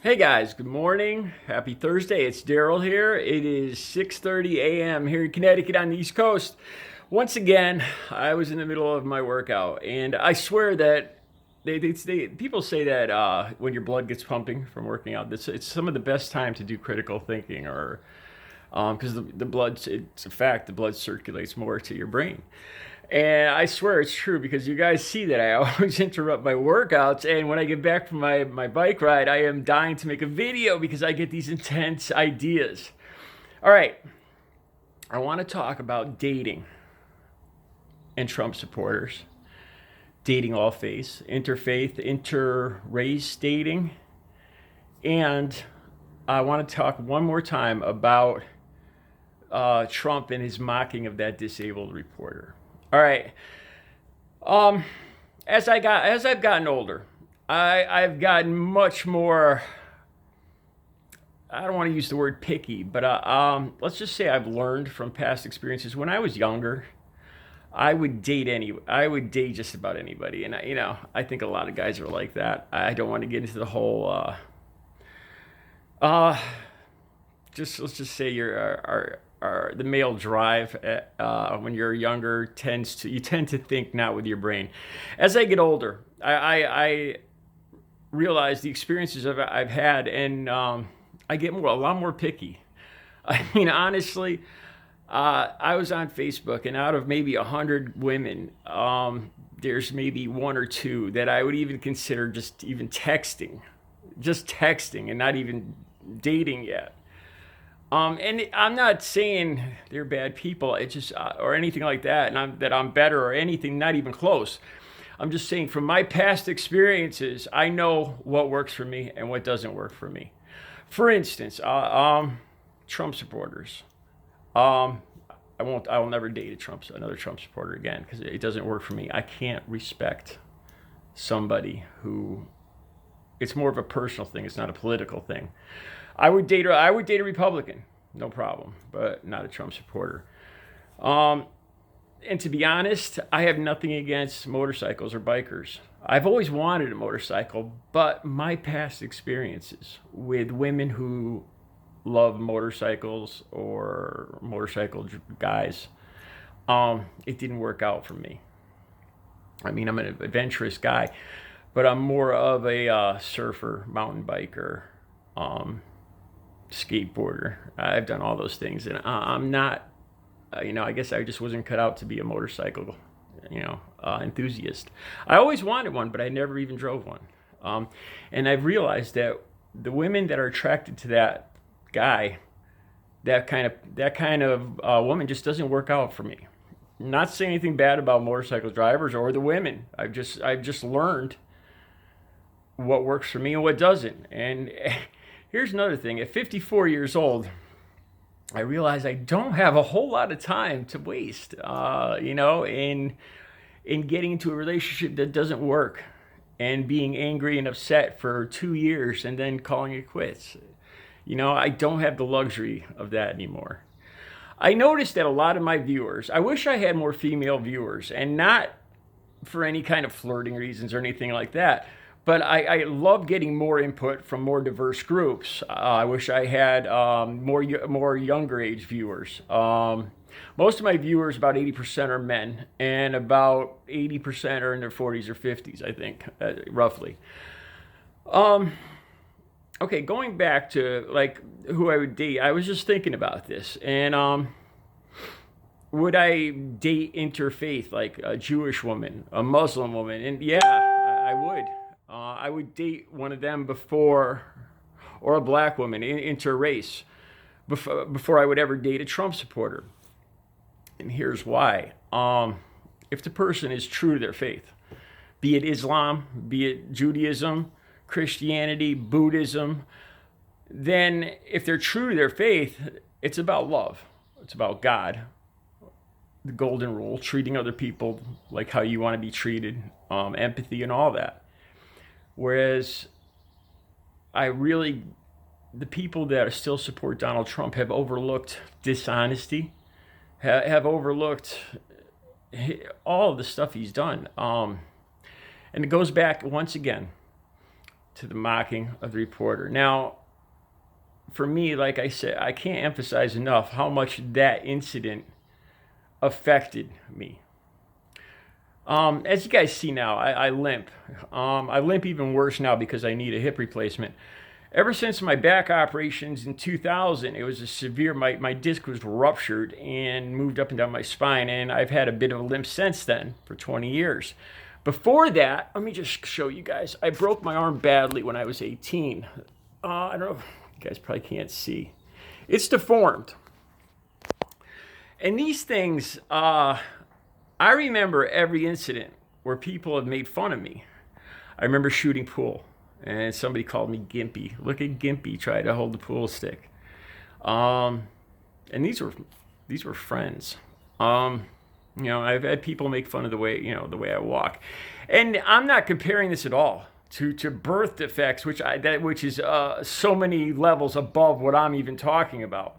Hey guys, good morning. Happy Thursday. It's Daryl here. It is 6:30 a.m. here in Connecticut on the East Coast. Once again, I was in the middle of my workout, and I swear that people say that when your blood gets pumping from working out, it's some of the best time to do critical thinking, or because the blood, it's a fact, the blood circulates more to your brain. And I swear it's true because you guys see that I always interrupt my workouts. And when I get back from my bike ride, I am dying to make a video because I get these intense ideas. All right, I want to talk about dating and Trump supporters, dating all faiths, interfaith, inter-race dating. And I want to talk one more time about Trump and his mocking of that disabled reporter. All right. Um, as I've gotten older, I've gotten much more. I don't want to use the word picky, but let's just say I've learned from past experiences. When I was younger, I would date just about anybody, and I think a lot of guys are like that. I don't want to get into the whole. Uh, just let's just say the male drive when you're younger you tend to think not with your brain. As I get older, I realize the experiences I've had, and I get a lot more picky. I mean, honestly, I was on Facebook, and out of maybe 100 women, there's maybe one or two that I would even consider just texting, and not even dating yet. And I'm not saying they're bad people. It's just or anything like that, and I'm better or anything. Not even close. I'm just saying from my past experiences, I know what works for me and what doesn't work for me. For instance, Trump supporters. Um, I won't. I will never date another Trump supporter again because it doesn't work for me. I can't respect somebody who. It's more of a personal thing. It's not a political thing. I would date a Republican, no problem, but not a Trump supporter. Um, and to be honest, I have nothing against motorcycles or bikers. I've always wanted a motorcycle, but my past experiences with women who love motorcycles or guys, it didn't work out for me. I mean, I'm an adventurous guy, but I'm more of a surfer, mountain biker, um, skateboarder. I've done all those things, and I'm not. I guess I just wasn't cut out to be a motorcycle, enthusiast. I always wanted one, but I never even drove one. And I've realized that the women that are attracted to that guy, that kind of woman, just doesn't work out for me. Not saying anything bad about motorcycle drivers or the women. I've just learned what works for me and what doesn't. And here's another thing. At 54 years old, I realize I don't have a whole lot of time to waste, in getting into a relationship that doesn't work and being angry and upset for 2 years and then calling it quits. I don't have the luxury of that anymore. I noticed that a lot of my viewers, I wish I had more female viewers, and not for any kind of flirting reasons or anything like that. But I love getting more input from more diverse groups. I wish I had more younger age viewers. Most of my viewers, about 80%, are men, and about 80% are in their 40s or 50s, I think, roughly. Um, okay, going back to like who I would date, I was just thinking about this, and would I date interfaith, like a Jewish woman, a Muslim woman? And yeah, I would. I would date one of them before, or a black woman, interrace, before I would ever date a Trump supporter. And here's why. If the person is true to their faith, be it Islam, be it Judaism, Christianity, Buddhism, then if they're true to their faith, it's about love. It's about God, the golden rule, treating other people like how you want to be treated, empathy, and all that. Whereas the people that still support Donald Trump have overlooked dishonesty, have overlooked all of the stuff he's done. And it goes back once again. to the mocking of the reporter. Now, for me, like I said, I can't emphasize enough how much that incident affected me. As you guys see now, I limp. I limp even worse now because I need a hip replacement. Ever since my back operations in 2000, it was a severe, my disc was ruptured and moved up and down my spine, and I've had a bit of a limp since then for 20 years. Before that, let me just show you guys. I broke my arm badly when I was 18. I don't know, you guys probably can't see. It's deformed. And these things, I remember every incident where people have made fun of me. I remember shooting pool, and somebody called me gimpy. Look at gimpy, try to hold the pool stick. And these were friends. I've had people make fun of the way I walk, and I'm not comparing this at all to birth defects, which is so many levels above what I'm even talking about.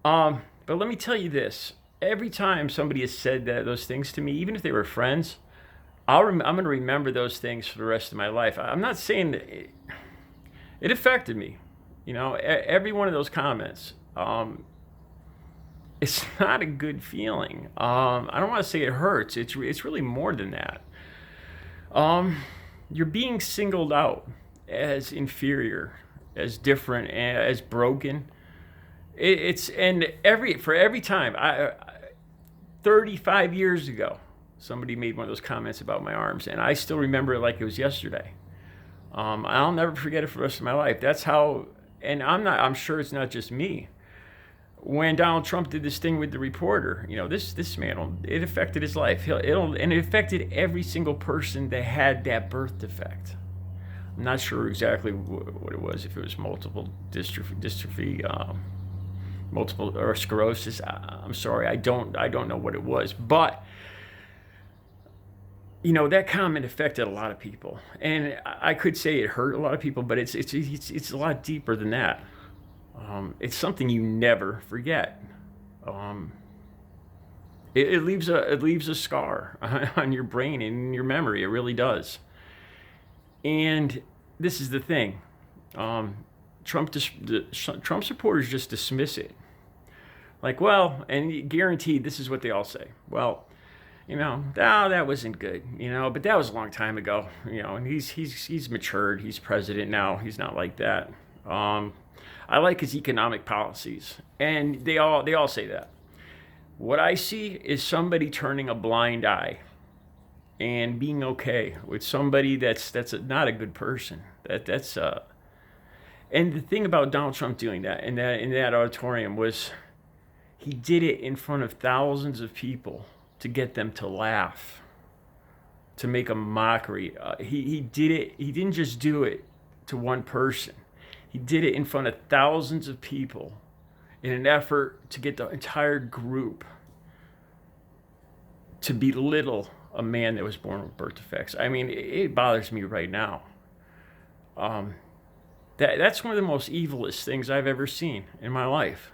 But let me tell you this: every time somebody has said those things to me, even if they were friends, I'm going to remember those things for the rest of my life. I'm not saying that it affected me. Every one of those comments. It's not a good feeling. I don't want to say it hurts. It's really more than that. You're being singled out as inferior, as different, as broken. Every time, 35 years ago, somebody made one of those comments about my arms, and I still remember it like it was yesterday. I'll never forget it for the rest of my life. That's how, and I'm sure it's not just me. When Donald Trump did this thing with the reporter, this man, it affected his life. And it affected every single person that had that birth defect. I'm not sure exactly what it was, if it was multiple dystrophy, multiple or sclerosis. I'm sorry, I don't know what it was, but that comment affected a lot of people, and I could say it hurt a lot of people, but it's a lot deeper than that. It's something you never forget. It leaves a scar on your brain and your memory. It really does. And this is the thing. Trump supporters just dismiss it. Like, well, and guaranteed, this is what they all say. Well, that wasn't good, but that was a long time ago, and he's matured. He's president now. He's not like that. I like his economic policies, and they all say that. What I see is somebody turning a blind eye and being okay with somebody that's not a good person. And the thing about Donald Trump doing that in that auditorium was he did it in front of thousands of people to get them to laugh, to make a mockery. He did it. He didn't just do it to one person. He did it in front of thousands of people in an effort to get the entire group to belittle a man that was born with birth defects. I mean, it bothers me right now. That's one of the most evilest things I've ever seen in my life.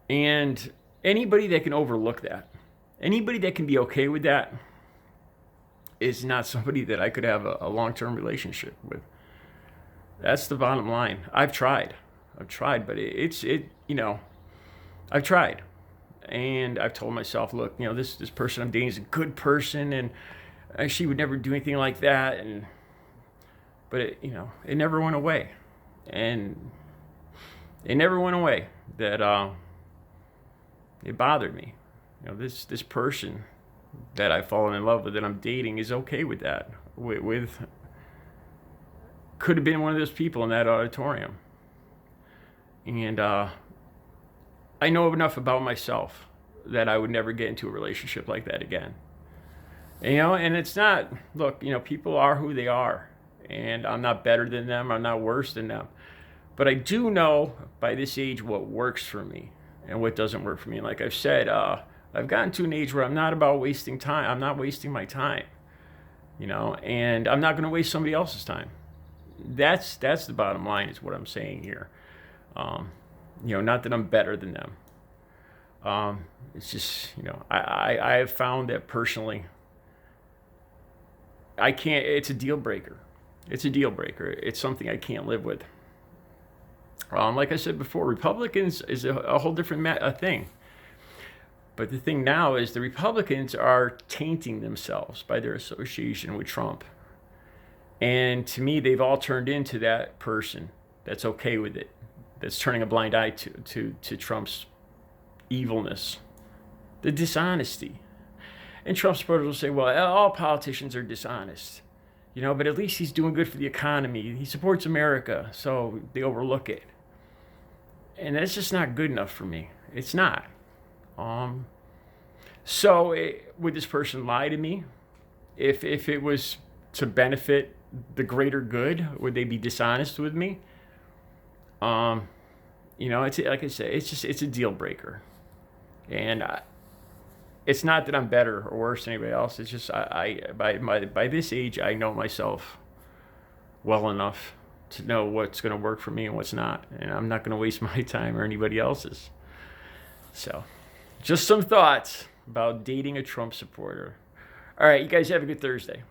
And anybody that can overlook that, anybody that can be okay with that, is not somebody that I could have a long-term relationship with. That's the bottom line. I've tried, but I've tried. And I've told myself, look, this person I'm dating is a good person, and she would never do anything like that. But it never went away. And it never went away that it bothered me. This person that I've fallen in love with, that I'm dating, is okay with that. Could have been one of those people in that auditorium. And I know enough about myself that I would never get into a relationship like that again. And it's not, look, people are who they are. And I'm not better than them. I'm not worse than them. But I do know by this age what works for me and what doesn't work for me. And like I've said, I've gotten to an age where I'm not about wasting time. I'm not wasting my time, and I'm not going to waste somebody else's time. That's the bottom line, is what I'm saying here. Not that I'm better than them. It's just, I have found that personally, I can't, it's a deal breaker. It's a deal breaker. It's something I can't live with. Like I said before, Republicans is a whole different thing. But the thing now is the Republicans are tainting themselves by their association with Trump. And to me, they've all turned into that person that's okay with it, that's turning a blind eye to Trump's evilness, the dishonesty. And Trump supporters will say, well, all politicians are dishonest, but at least he's doing good for the economy. He supports America, so they overlook it. And that's just not good enough for me. It's not. Would this person lie to me? If it was to benefit the greater good, would they be dishonest with me? It's like I said, it's a deal breaker, and it's not that I'm better or worse than anybody else. It's just by this age, I know myself well enough to know what's going to work for me and what's not, and I'm not going to waste my time or anybody else's. So, just some thoughts about dating a Trump supporter. All right, you guys have a good Thursday.